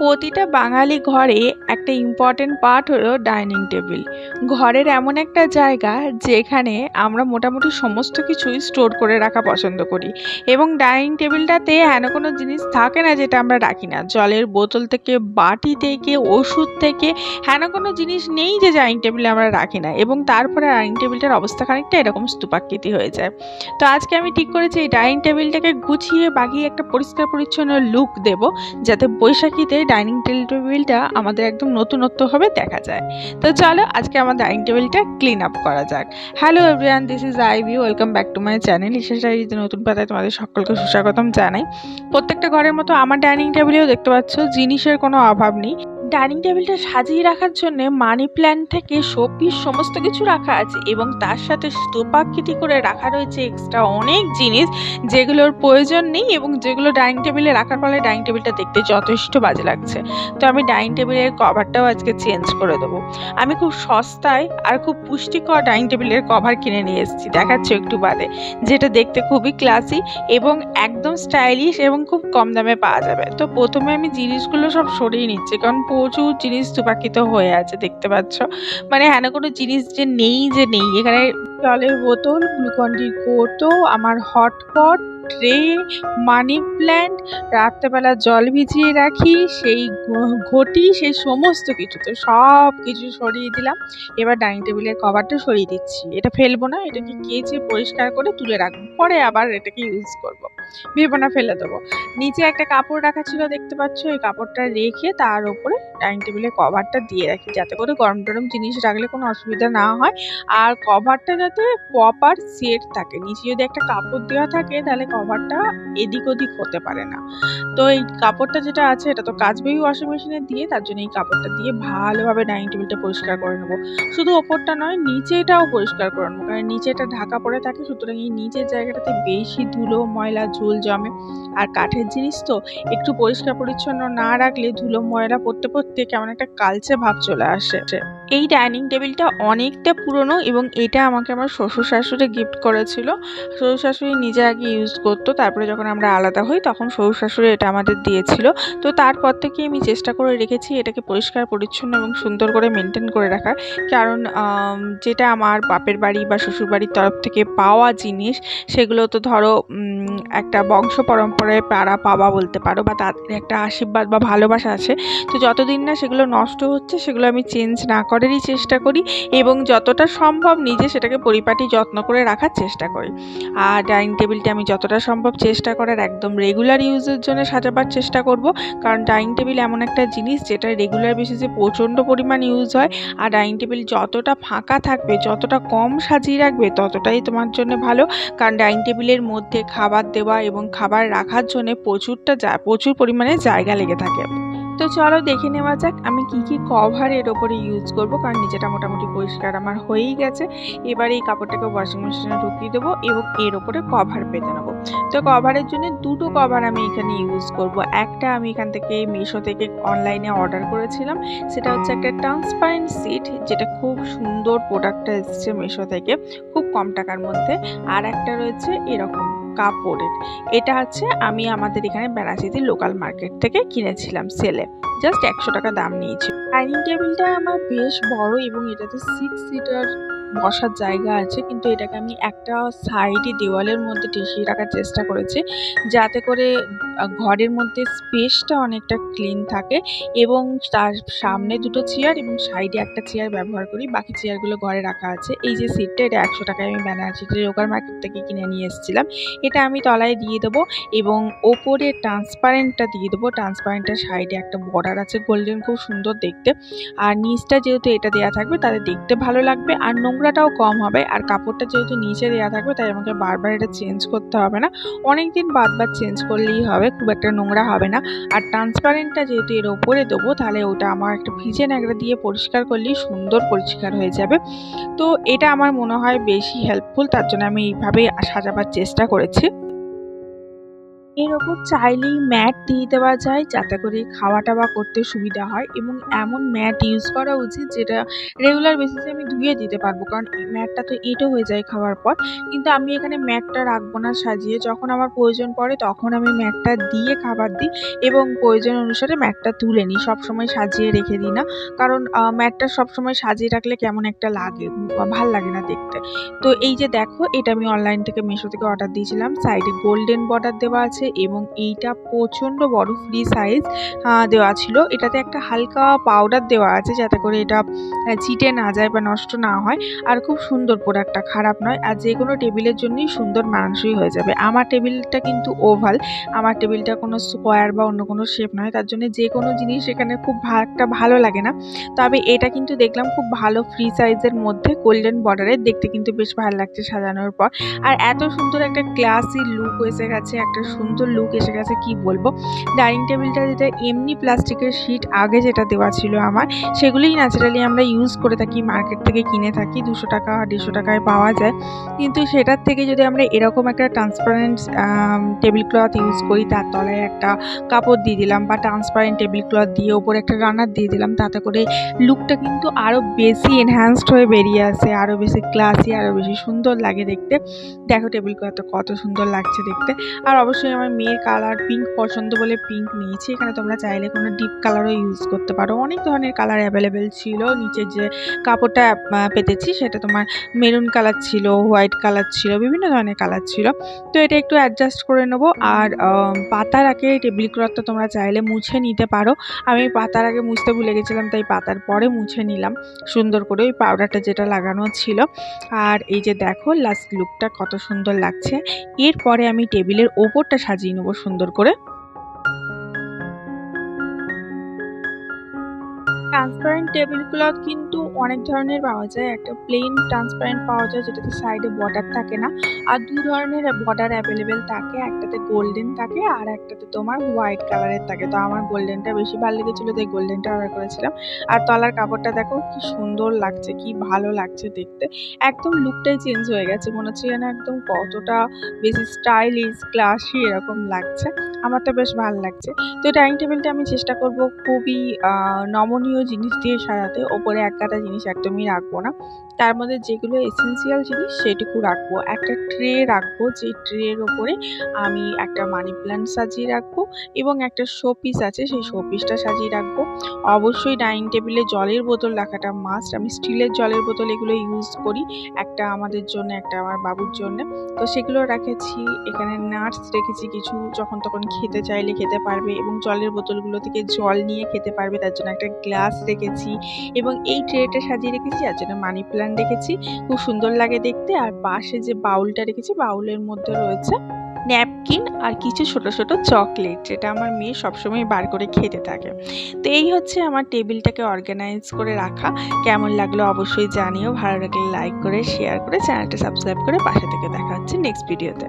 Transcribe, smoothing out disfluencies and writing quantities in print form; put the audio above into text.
প্রতিটা বাঙালি ঘরে একটা ইম্পর্টেন্ট পার্ট হলো ডাইনিং টেবিল। ঘরের এমন একটা জায়গা যেখানে আমরা মোটামুটি সমস্ত কিছুই স্টোর করে রাখা পছন্দ করি, এবং ডাইনিং টেবিলটাতে হেন কোনো জিনিস থাকে না যেটা আমরা রাখি না। জলের বোতল থেকে, বাটি থেকে, ওষুধ থেকে হেন কোনো জিনিস নেই যে ডাইনিং টেবিলে আমরা রাখি না, এবং তারপরে ডাইনিং টেবিলটার অবস্থা খানিকটা এরকম স্তূপাকৃতি হয়ে যায়। তো আজকে আমি ঠিক করেছি এই ডাইনিং টেবিলটাকে গুছিয়ে বাগিয়ে একটা পরিষ্কার পরিচ্ছন্ন লুক দেব, যাতে বৈশাখীতে ডাইনিং টেবিলটা আমাদের একদম নতুনত্বভাবে দেখা যায়। তো চলো আজকে আমার ডাইনিং টেবিলটা ক্লিন আপ করা যাক। Hello everyone, this is Ivy. Welcome back to my channel Isha ডায়েরিতে নতুন পাতায় তোমাদের সকলকে সুস্বাগতম জানাই। প্রত্যেকটা ঘরের মতো আমার ডাইনিং টেবিলেও দেখতে পাচ্ছ জিনিসের কোনো অভাব নেই। ডাইনিং টেবিলটা সাজিয়ে রাখার জন্য মানি প্ল্যান্ট থেকে শোপিস সমস্ত কিছু রাখা আছে, এবং তার সাথে স্তূপাকৃতি করে রাখা রয়েছে এক্সট্রা অনেক জিনিস যেগুলোর প্রয়োজন নেই, এবং যেগুলো ডাইনিং টেবিলে রাখার ফলে ডাইনিং টেবিলটা দেখতে যথেষ্ট বাজে লাগছে। তো আমি ডাইনিং টেবিলের কভারটাও আজকে চেঞ্জ করে দেবো। আমি খুব সস্তায় আর খুব পুষ্টিকর ডাইনিং টেবিলের কভার কিনে নিয়ে এসেছি, দেখাচ্ছি একটু বাদে, যেটা দেখতে খুবই ক্লাসি এবং একদম স্টাইলিশ এবং খুব কম দামে পাওয়া যাবে। তো প্রথমে আমি জিনিসগুলো সব সরিয়ে নিচ্ছি, কারণ প্রচুর জিনিস স্তূপাকৃত হয়ে আছে, দেখতে পাচ্ছ। মানে হেন কোনো জিনিস যে নেই এখানে জলের বোতল, গ্লুকন-ডির কৌটো, আমার হটপট, ট্রে, মানি প্ল্যান্ট, রাত্রেবেলা জল ভিজিয়ে রাখি সেই ঘটি, সেই সমস্ত কিছু। তো সব কিছু সরিয়ে দিলাম। এবার ডাইনিং টেবিলের কভারটা সরিয়ে দিচ্ছি। এটা ফেলবো না, এটাকে কেচে পরিষ্কার করে তুলে রাখবো, পরে আবার এটাকে ইউজ করবো, ভেবো না ফেলে দেবো। নিচে একটা কাপড় রাখা ছিল, দেখতে পাচ্ছ। এই কাপড়টা রেখে তার উপরে ডাইনিং টেবিলের কভারটা দিয়ে রাখি, যাতে করে গরম টরম জিনিস রাখলে কোনো অসুবিধা না হয়, আর কভারটা যাতে প্রপার সেট থাকে। নিচে যদি একটা কাপড় দেওয়া থাকে তাহলে কভারটা এদিক ওদিক হতে পারে না। তো এই কাপড়টা যেটা আছে এটা তো কাচবেই ওয়াশিং মেশিনে দিয়ে, তার জন্য এই কাপড়টা দিয়ে ভালোভাবে ডাইনিং টেবিলটা পরিষ্কার করে নেবো। শুধু ওপরটা নয়, নিচেটাও পরিষ্কার করে নেবো, কারণ নিচেটা ঢাকা পড়ে থাকে, সুতরাং এই নিচের জায়গাটাতে বেশি ধুলো ময়লা ঝুল জমে। আর কাঠের জিনিস তো একটু পরিষ্কার পরিচ্ছন্ন না রাখলে ধুলো ময়লা পড়তে পড়তে কেমন একটা কালচে ভাব চলে আসে। এই ডাইনিং টেবিলটা অনেকটা পুরনো, এবং এটা আমাকে আমার শ্বশুর শাশুড়ি গিফট করেছিল। শ্বশুর শাশুড়ি নিজে আগে ইউজ করতো, তারপরে যখন আমরা আলাদা হই তখন শ্বশুর শাশুড়ি এটা আমাদের দিয়েছিল। তো তারপর থেকে আমি চেষ্টা করে রেখেছি এটাকে পরিষ্কার পরিচ্ছন্ন এবং সুন্দর করে মেনটেন করে রাখার, কারণ যেটা আমার বাপের বাড়ি বা শ্বশুর বাড়ির তরফ থেকে পাওয়া জিনিস, সেগুলো তো ধরো একটা বংশ পরম্পরায় পাওয়া বলতে পারো, বা তাদের একটা আশীর্বাদ বা ভালোবাসা আছে। তো যতদিন না সেগুলো নষ্ট হচ্ছে সেগুলো আমি চেঞ্জ না করারই চেষ্টা করি, এবং যতটা সম্ভব নিজে সেটাকে পরিপাটি যত্ন করে রাখার চেষ্টা করি। আর ডাইনিং টেবিলটা আমি যতটা সম্ভব চেষ্টা করার একদম রেগুলার ইউজের জন্য সাজাবার চেষ্টা করব, কারণ ডাইনিং টেবিল এমন একটা জিনিস যেটা রেগুলার বেসিসে প্রচণ্ড পরিমাণ ইউজ হয়। আর ডাইনিং টেবিল যতটা ফাঁকা থাকবে, যতটা কম সাজিয়ে রাখবে, ততটাই তোমার জন্য ভালো, কারণ ডাইনিং টেবিলের মধ্যে খাবার দেওয়া এবং খাবার রাখার জন্য প্রচুর পরিমাণে জায়গা লেগে থাকে। তো চলো দেখে নেওয়া যাক আমি কি কি কভার এর ওপরে ইউজ করব, কারণ নিচেটা মোটামুটি পরিষ্কার আমার হয়েই গেছে। এবার এই কাপড়টাকে ওয়াশিং মেশিনে ঢুকিয়ে দেবো এবং এর ওপরে কভার পেতে নেবো। তো কভারের জন্য দুটো কভার আমি এখানে ইউজ করব। একটা আমি এখান থেকে মিশো থেকে অনলাইনে অর্ডার করেছিলাম, সেটা হচ্ছে একটা ট্রান্সপারেন্ট সিট, যেটা খুব সুন্দর প্রোডাক্টটা এসেছে মিশো থেকে খুব কম টাকার মধ্যে। আর একটা রয়েছে এরকম কাপড়ের, এটা হচ্ছে আমি আমাদের এখানে বেনাচিতে লোকাল মার্কেট থেকে কিনেছিলাম সেলে, জাস্ট 100 টাকা দাম নিয়েছে। ডাইনিং টেবিলটা আমার বেশ বড়, এবং এটাতে 6 সিটার বসার জায়গা আছে, কিন্তু এটাকে আমি একটা সাইডে দেওয়ালের মধ্যে ঠেসিয়ে রাখার চেষ্টা করেছি, যাতে করে ঘরের মধ্যে স্পেসটা অনেকটা ক্লিন থাকে, এবং তার সামনে দুটো চেয়ার এবং সাইডে একটা চেয়ার ব্যবহার করি, বাকি চেয়ারগুলো ঘরে রাখা আছে। এই যে সিটটা, এটা 100 টাকায় আমি বেনারসিতে লোকাল মার্কেট থেকে কিনে নিয়ে এসেছিলাম। এটা আমি তলায় দিয়ে দেবো, এবং ওপরে ট্রান্সপারেন্টটা দিয়ে দেবো। ট্রান্সপারেন্টের সাইডে একটা বর্ডার আছে গোল্ডেন, খুব সুন্দর দেখতে। আর নিচটা যেহেতু এটা দেওয়া থাকবে তাহলে দেখতে ভালো লাগবে, আর নোংরাটাও কম হবে। আর কাপড়টা যেহেতু নিচে দেওয়া থাকবে তাই আমাকে বারবার এটা চেঞ্জ করতে হবে না, অনেকদিন বারবার চেঞ্জ করলেই হবে, খুব একটা নোংরা হবে না। আর ট্রান্সপারেন্টটা যেহেতু এর ওপরে দেবো, তাহলে ওটা আমার একটা ভিজে ন্যাকড়া দিয়ে পরিষ্কার করলেই সুন্দর পরিষ্কার হয়ে যাবে। তো এটা আমার মনে হয় বেশি হেল্পফুল, তার জন্য আমি এইভাবে সাজাবার চেষ্টা করেছি। এর ওপর চাইলেই ম্যাট দিয়ে দেওয়া যায় যাতে করে খাওয়াটা বা করতে সুবিধা হয়, এবং এমন ম্যাট ইউজ করা উচিত যেটা রেগুলার বেসিসে আমি ধুয়ে দিতে পারবো, কারণ এই ম্যাটটা তো এঁটো হয়ে যায় খাওয়ার পর। কিন্তু আমি এখানে ম্যাটটা রাখবো না সাজিয়ে, যখন আমার প্রয়োজন পড়ে তখন আমি ম্যাটটা দিয়ে খাবার দিই এবং প্রয়োজন অনুসারে ম্যাটটা তুলে নিই, সবসময় সাজিয়ে রেখে দিই না, কারণ ম্যাটটা সবসময় সাজিয়ে রাখলে কেমন একটা লাগে, ভাল লাগে না দেখতে। তো এই যে দেখো, এটা আমি অনলাইন থেকে মিশো থেকে অর্ডার দিয়েছিলাম, সাইডে গোল্ডেন বর্ডার দেওয়া আছে এবং এইটা প্রচণ্ড বড় ফ্রি সাইজ দেওয়া ছিল। এটাতে একটা হালকা পাউডার দেওয়া আছে যাতে করে এটা ছিটে না যায় বা নষ্ট না হয়। আর খুব সুন্দর প্রোডাক্টটা, খারাপ নয়, আর যে কোনো টেবিলের জন্যই সুন্দর মানানসই হয়ে যাবে। আমার টেবিলটা কিন্তু ওভাল, আমার টেবিলটা কোনো স্কোয়ার বা অন্য কোনো শেপ নয়, তার জন্য যে কোনো জিনিস এখানে খুব একটা ভালো লাগে না। তবে এটা কিন্তু দেখলাম খুব ভালো ফ্রি সাইজের মধ্যে গোল্ডেন বর্ডারের, দেখতে কিন্তু বেশ ভালো লাগছে সাজানোর পর। আর এত সুন্দর একটা ক্লাসি লুক এসে গেছে, একটা সুন্দর লুক এসে গেছে, কি বলবো। ডাইনিং টেবিলটা যেটা এমনি প্লাস্টিকের শিট আগে যেটা দেওয়া ছিল আমার, সেগুলোই ন্যাচারালি আমরা ইউজ করে থাকি, মার্কেট থেকে কিনে থাকি, 200 টাকা 150 টাকায় পাওয়া যায়। কিন্তু সেটার থেকে যদি আমরা এরকম একটা ট্রান্সপারেন্ট টেবিল ক্লথ ইউজ করি, তার তলায় একটা কাপড় দিয়ে দিলাম বা ট্রান্সপারেন্ট টেবিল ক্লথ দিয়ে ওপরে একটা রানার দিয়ে দিলাম, তাতে করে লুকটা কিন্তু আরও বেশি এনহ্যান্সড হয়ে বেরিয়ে আসে, আরও বেশি ক্লাসি, আরও বেশি সুন্দর লাগে দেখতে। দেখো টেবিল ক্লথটা কত সুন্দর লাগছে দেখতে। আর অবশ্যই আমার মেয়ের কালার পিঙ্ক পছন্দ বলে পিঙ্ক নিয়েছি। এখানে তোমরা চাইলে কোনো ডিপ কালারও ইউজ করতে পারো, অনেক ধরনের কালার অ্যাভেলেবেল ছিল। নিচের যে কাপড়টা পেতেছি সেটা তোমার মেরুন কালার ছিল, হোয়াইট কালার ছিল, বিভিন্ন ধরনের কালার ছিল। তো এটা একটু অ্যাডজাস্ট করে নেবো। আর পাতার আগে টেবিল ক্লথটা তোমরা চাইলে মুছে নিতে পারো। আমি পাতার আগে মুছতে ভুলে গেছিলাম, তাই পাতার পরে মুছে নিলাম সুন্দর করে ওই পাউডারটা যেটা লাগানো ছিল। আর এই যে দেখো লাস্ট লুকটা কত সুন্দর লাগছে। এরপরে আমি টেবিলের ওপরটা সাজিয়ে নেবো সুন্দর করে। ট্রান্সপারেন্ট টেবিল ক্লথ কিন্তু অনেক ধরনের পাওয়া যায়। একটা প্লেন ট্রান্সপারেন্ট পাওয়া যায় যেটাতে সাইডে বর্ডার থাকে না, আর দু ধরনের বর্ডার অ্যাভেলেবেল থাকে, একটাতে গোল্ডেন থাকে আর একটাতে তোমার হোয়াইট কালারের থাকে। তো আমার গোল্ডেনটা বেশি ভালো লেগেছিল, তাই গোল্ডেনটা অর্ডার করেছিলাম। আর তলার কাপড়টা দেখো কি সুন্দর লাগছে, কি ভালো লাগছে দেখতে, একদম লুকটাই চেঞ্জ হয়ে গেছে, মনে হচ্ছে যেন একদম কতটা বেশি স্টাইলিশ ক্লাসি এরকম লাগছে। আমার তো বেশ ভালো লাগছে। তো ডাইনিং টেবিলটা আমি চেষ্টা করব খুবই নমনীয় জিনিস দিয়ে সাজাতে, ওপরে এক গাদা জিনিস একদমই রাখবো না, তার মধ্যে যেগুলো এসেন্সিয়াল জিনিস সেটুকু রাখবো। একটা ট্রে রাখবো, যে ট্রের ওপরে আমি একটা মানি প্ল্যান্ট সাজিয়ে রাখবো এবং একটা শো পিস আছে সেই শো পিসটা সাজিয়ে রাখবো। অবশ্যই ডাইনিং টেবিলে জলের বোতল রাখাটা মাস্ট, আমি স্টিলের জলের বোতল এগুলো ইউজ করি, একটা আমাদের জন্য একটা আমার বাবুর জন্য। তো সেগুলো রেখেছি, এখানে নাটস রেখেছি কিছু, যখন তখন খেতে চাইলে খেতে পারবে এবং জলের বোতলগুলো থেকে জল নিয়ে খেতে পারবে, তার জন্য একটা গ্লাস রেখেছি এবং এই ট্রেটা সাজিয়ে রেখেছি, আর জন্য মানি প্ল্যান্ট রেখেছি, খুব সুন্দর লাগে দেখতে। আর পাশে যে বাউলটা রেখেছি, বাউলের মধ্যে রয়েছে ন্যাপকিন আর কিছু ছোট ছোট চকলেট, যেটা আমার মেয়ে সবসময় বার করে খেতে থাকে। তো এই হচ্ছে আমার টেবিলটাকে অর্গানাইজ করে রাখা। কেমন লাগলো অবশ্যই জানিও, ভালো লাগলে লাইক করে শেয়ার করে চ্যানেলটা সাবস্ক্রাইব করে পাশে থেকে দেখা হচ্ছে নেক্সট ভিডিওতে।